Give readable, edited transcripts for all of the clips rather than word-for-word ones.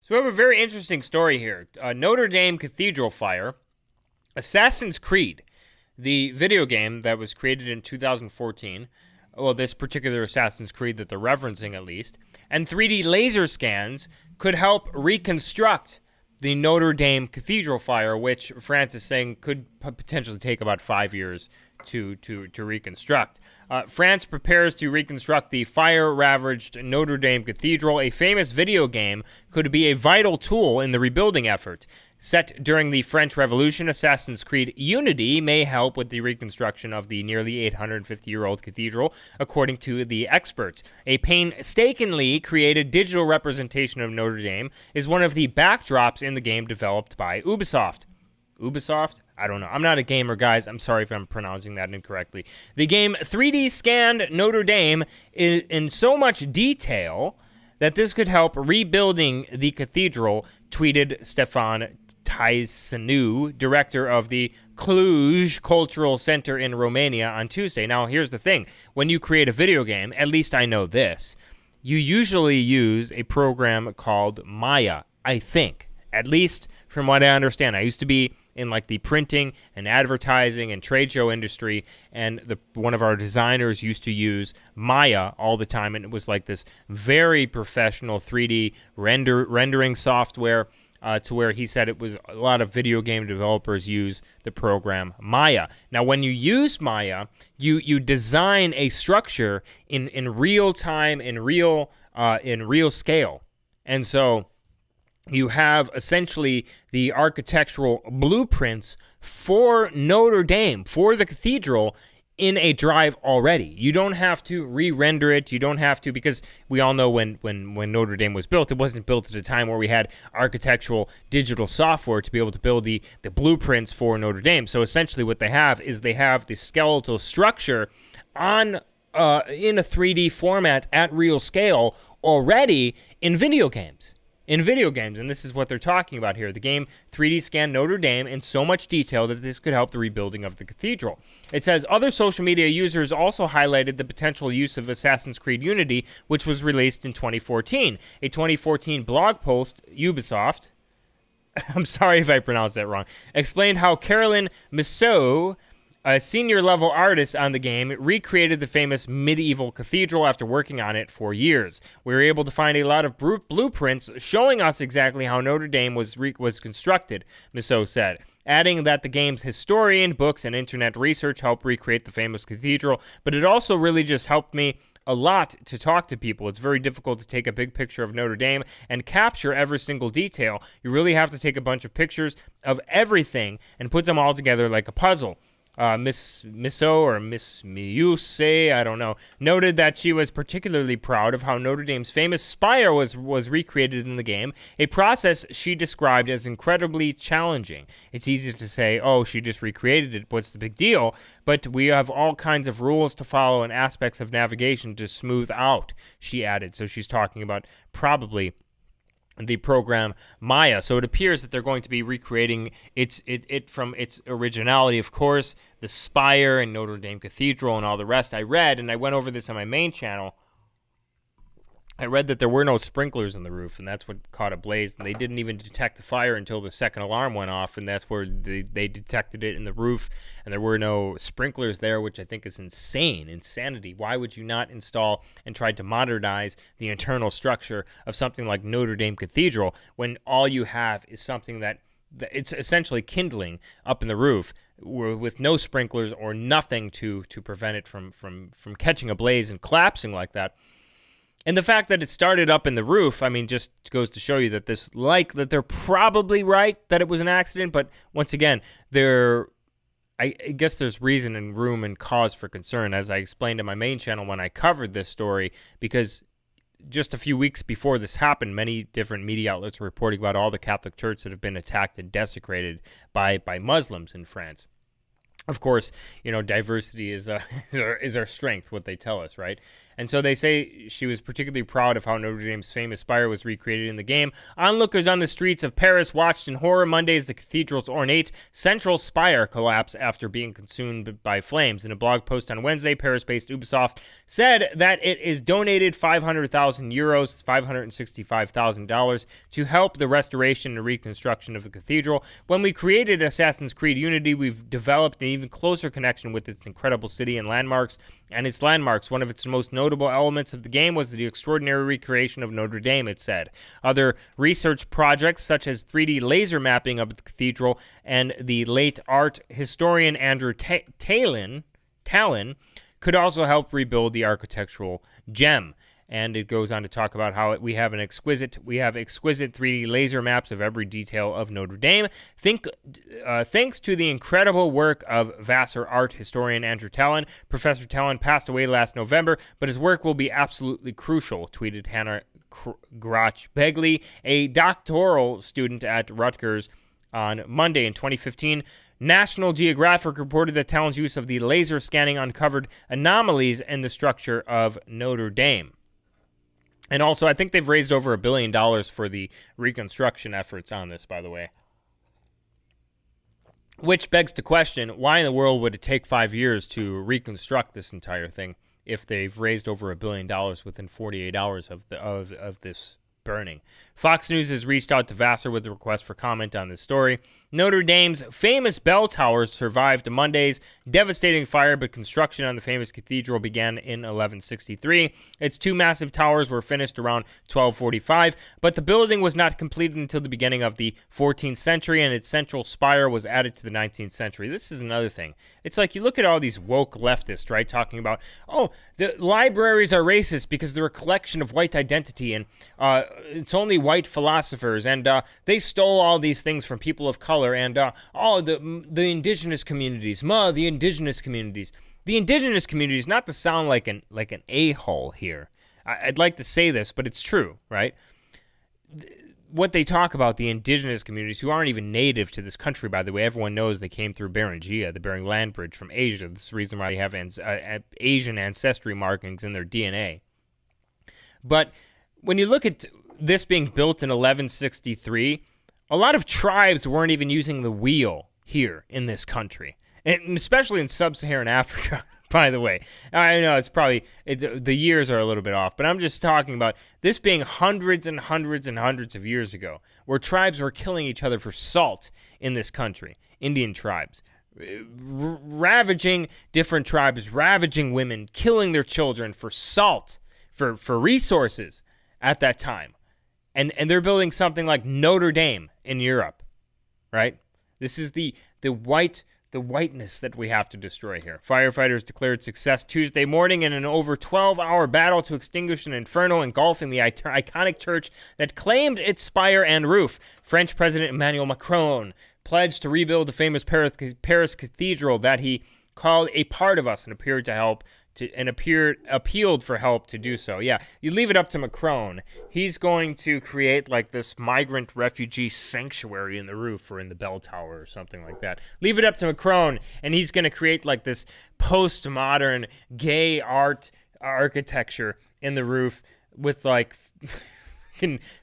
So we have a very interesting story here. Notre Dame Cathedral fire, Assassin's Creed, the video game that was created in 2014, well, this particular Assassin's Creed that they're referencing at least, and 3D laser scans could help reconstruct the Notre Dame Cathedral fire, which France is saying could potentially take about 5 years to reconstruct. France prepares to reconstruct the fire-ravaged Notre Dame Cathedral. A famous video game could be a vital tool in the rebuilding effort. Set during the French Revolution, Assassin's Creed Unity may help with the reconstruction of the nearly 850-year-old cathedral, according to the experts. A painstakingly created digital representation of Notre Dame is one of the backdrops in the game developed by Ubisoft. Ubisoft? I don't know. I'm not a gamer, guys. I'm sorry if I'm pronouncing that incorrectly. The game 3D scanned Notre Dame in so much detail that this could help rebuilding the cathedral, tweeted Stefan Taisanu, director of the Cluj Cultural Center in Romania, on Tuesday. Now, here's the thing. When you create a video game, at least I know this, you usually use a program called Maya, I think. At least from what I understand. I used to be in like the printing and advertising and trade show industry, and one of our designers used to use Maya all the time, and it was like this very professional 3D rendering software, to where he said it was a lot of video game developers use the program Maya. Now, when you use Maya, you design a structure in real time, in real scale, and so you have essentially the architectural blueprints for Notre Dame, for the cathedral, in a drive already. You don't have to re-render it. You don't have to, because we all know when Notre Dame was built, it wasn't built at a time where we had architectural digital software to be able to build the blueprints for Notre Dame. So essentially what they have is they have the skeletal structure in a 3D format at real scale already in video games. And this is what they're talking about here. The game 3D scanned Notre Dame in so much detail that this could help the rebuilding of the cathedral. It says other social media users also highlighted the potential use of Assassin's Creed Unity, which was released in 2014. A 2014 blog post, Ubisoft, I'm sorry if I pronounced that wrong, explained how Caroline Missot, a senior-level artist on the game, recreated the famous medieval cathedral after working on it for years. We were able to find a lot of blueprints showing us exactly how Notre Dame was constructed, Missot said, adding that the game's historian, books, and internet research helped recreate the famous cathedral, but it also really just helped me a lot to talk to people. It's very difficult to take a big picture of Notre Dame and capture every single detail. You really have to take a bunch of pictures of everything and put them all together like a puzzle. Miss Missot or Miss Miuse, I don't know, noted that she was particularly proud of how Notre Dame's famous Spire was recreated in the game, a process she described as incredibly challenging. It's easy to say, oh, she just recreated it, what's the big deal? But we have all kinds of rules to follow and aspects of navigation to smooth out, she added. So she's talking about probably the program Maya. So it appears that they're going to be recreating it from its originality. Of course, the Spire and Notre Dame Cathedral and all the rest. I read, and I went over this on my main channel, I read that there were no sprinklers on the roof, and that's what caught a blaze. And they didn't even detect the fire until the second alarm went off, and that's where they detected it in the roof, and there were no sprinklers there, which I think is insanity. Why would you not install and try to modernize the internal structure of something like Notre Dame Cathedral when all you have is something that it's essentially kindling up in the roof with no sprinklers or nothing to prevent it from catching a blaze and collapsing like that? And the fact that it started up in the roof, I mean, just goes to show you that that they're probably right that it was an accident. But once again, I guess there's reason and room and cause for concern, as I explained in my main channel when I covered this story, because just a few weeks before this happened, many different media outlets were reporting about all the Catholic churches that have been attacked and desecrated by Muslims in France. Of course, diversity is our strength, what they tell us, right? And so they say she was particularly proud of how Notre Dame's famous spire was recreated in the game. Onlookers on the streets of Paris watched in horror Monday as the cathedral's ornate central spire collapsed after being consumed by flames. In a blog post on Wednesday, Paris-based Ubisoft said that it is donated 500,000 euros, $565,000, to help the restoration and reconstruction of the cathedral. When we created Assassin's Creed Unity, we've developed an even closer connection with its incredible city and landmarks. One of its most notable elements of the game was the extraordinary recreation of Notre Dame, it said. Other research projects, such as 3D laser mapping of the cathedral and the late art historian Andrew Tallon, could also help rebuild the architectural gem. And it goes on to talk about how we have exquisite 3D laser maps of every detail of Notre Dame. Thanks to the incredible work of Vassar art historian Andrew Tallon. Professor Tallon passed away last November, but his work will be absolutely crucial, tweeted Hannah Grach-Begley, a doctoral student at Rutgers, on Monday. In 2015, National Geographic reported that Tallon's use of the laser scanning uncovered anomalies in the structure of Notre Dame. And also, I think they've raised over $1 billion for the reconstruction efforts on this, by the way. Which begs to question, why in the world would it take 5 years to reconstruct this entire thing if they've raised over $1 billion within 48 hours of this burning? Fox News has reached out to Vassar with a request for comment on this story. Notre Dame's famous bell towers survived Monday's devastating fire, but construction on the famous cathedral began in 1163. Its two massive towers were finished around 1245, but the building was not completed until the beginning of the 14th century, and its central spire was added to the 19th century. This is another thing. It's like you look at all these woke leftists, right, talking about, oh, the libraries are racist because they're a collection of white identity, and it's only white philosophers, and they stole all these things from people of color, and the indigenous communities, the indigenous communities. The indigenous communities, not to sound like an a-hole here. I'd like to say this, but it's true, right? What they talk about, the indigenous communities, who aren't even native to this country, by the way, everyone knows they came through Beringia, the Bering Land Bridge from Asia. This is the reason why they have Asian ancestry markings in their DNA. But when you look at this being built in 1163, a lot of tribes weren't even using the wheel here in this country, and especially in sub-Saharan Africa, by the way. I know the years are a little bit off, but I'm just talking about this being hundreds and hundreds and hundreds of years ago, where tribes were killing each other for salt in this country, Indian tribes. Ravaging different tribes, ravaging women, killing their children for salt, for resources at that time. And they're building something like Notre Dame in Europe, right? This is the whiteness that we have to destroy here. Firefighters declared success Tuesday morning in an over 12-hour battle to extinguish an inferno engulfing the iconic church that claimed its spire and roof. French President Emmanuel Macron pledged to rebuild the famous Paris cathedral that he called a part of us and appealed for help to do so. Yeah, you leave it up to Macron. He's going to create like this migrant refugee sanctuary in the roof or in the bell tower or something like that. Leave it up to Macron, and he's going to create like this postmodern gay art architecture in the roof with like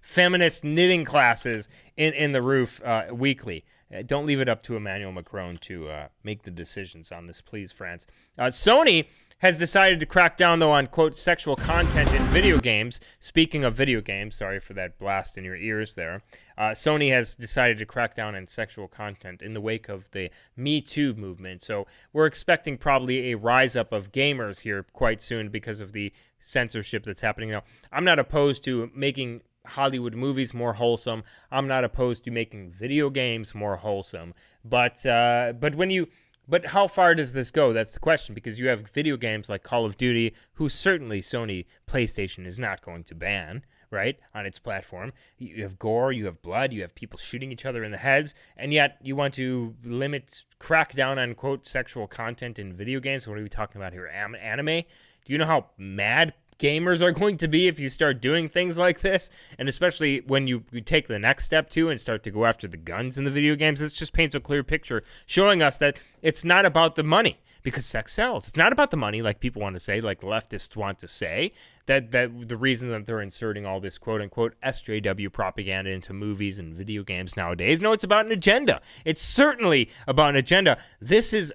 feminist knitting classes in the roof weekly. Don't leave it up to Emmanuel Macron to make the decisions on this, please, France. Sony has decided to crack down, though, on, quote, sexual content in video games. Speaking of video games, sorry for that blast in your ears there. Sony has decided to crack down on sexual content in the wake of the Me Too movement. So we're expecting probably a rise up of gamers here quite soon because of the censorship that's happening now. I'm not opposed to making Hollywood movies more wholesome. I'm not opposed to making video games more wholesome. But how far does this go? That's the question, because you have video games like Call of Duty, who certainly Sony PlayStation is not going to ban, right, on its platform. You have gore, you have blood, you have people shooting each other in the heads, and yet you want to crack down on, quote, sexual content in video games. What are we talking about here? Anime? Do you know how mad gamers are going to be if you start doing things like this? And especially when you take the next step too and start to go after the guns in the video games, this just paints a clear picture showing us that it's not about the money, because sex sells. It's not about the money, like people want to say, like leftists want to say, that the reason that they're inserting all this quote-unquote SJW propaganda into movies and video games nowadays. No, it's about an agenda. It's certainly about an agenda. This is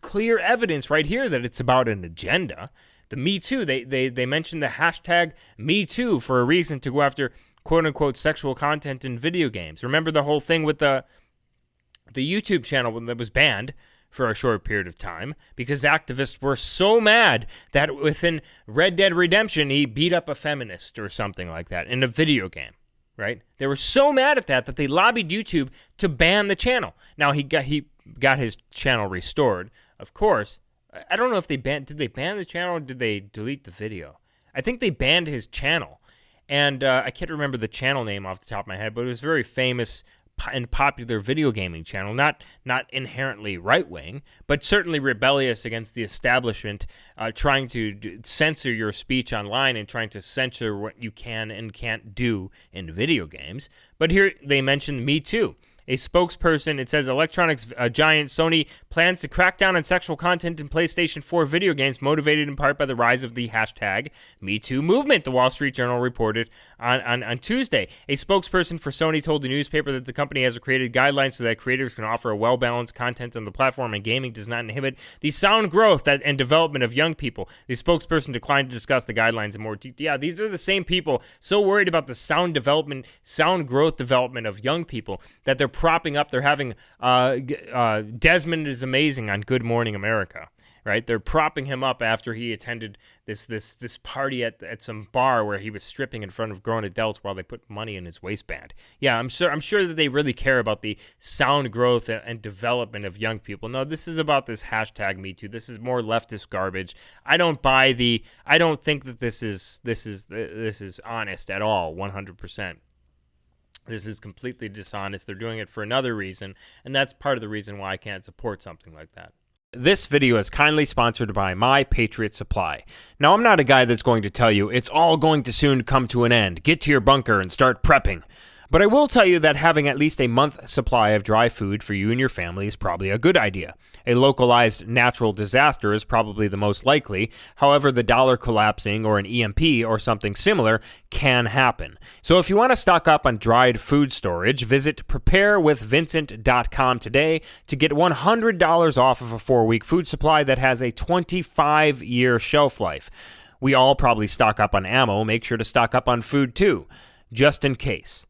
clear evidence right here that it's about an agenda. The Me Too, they mentioned the hashtag Me Too for a reason to go after quote-unquote sexual content in video games. Remember the whole thing with the YouTube channel that was banned for a short period of time because activists were so mad that within Red Dead Redemption, he beat up a feminist or something like that in a video game, right? They were so mad at that they lobbied YouTube to ban the channel. Now, he got his channel restored, of course. I don't know if did they ban the channel or did they delete the video? I think they banned his channel. And I can't remember the channel name off the top of my head, but it was a very famous and popular video gaming channel, not inherently right-wing, but certainly rebellious against the establishment, trying to censor your speech online and trying to censor what you can and can't do in video games. But here they mentioned Me Too. A spokesperson, it says electronics giant Sony plans to crack down on sexual content in PlayStation 4 video games, motivated in part by the rise of the hashtag MeToo movement, the Wall Street Journal reported on Tuesday. A spokesperson for Sony told the newspaper that the company has created guidelines so that creators can offer a well-balanced content on the platform, and gaming does not inhibit the sound growth and development of young people. The spokesperson declined to discuss the guidelines in more detail. Yeah, these are the same people so worried about the sound growth development of young people that they're propping up. They're having Desmond is Amazing on Good Morning America, right? They're propping him up after he attended this party at some bar where he was stripping in front of grown adults while they put money in his waistband. Yeah, I'm sure that they really care about the sound growth and development of young people. No, this is about this hashtag Me Too. This is more leftist garbage. I don't think that this is honest at all, 100%. This is completely dishonest. They're doing it for another reason, and that's part of the reason why I can't support something like that. This video is kindly sponsored by My Patriot Supply. Now, I'm not a guy that's going to tell you it's all going to soon come to an end. Get to your bunker and start prepping. But I will tell you that having at least a month's supply of dry food for you and your family is probably a good idea. A localized natural disaster is probably the most likely. However, the dollar collapsing or an EMP or something similar can happen. So if you want to stock up on dried food storage, visit preparewithvincent.com today to get $100 off of a 4-week food supply that has a 25-year shelf life. We all probably stock up on ammo. Make sure to stock up on food too, just in case.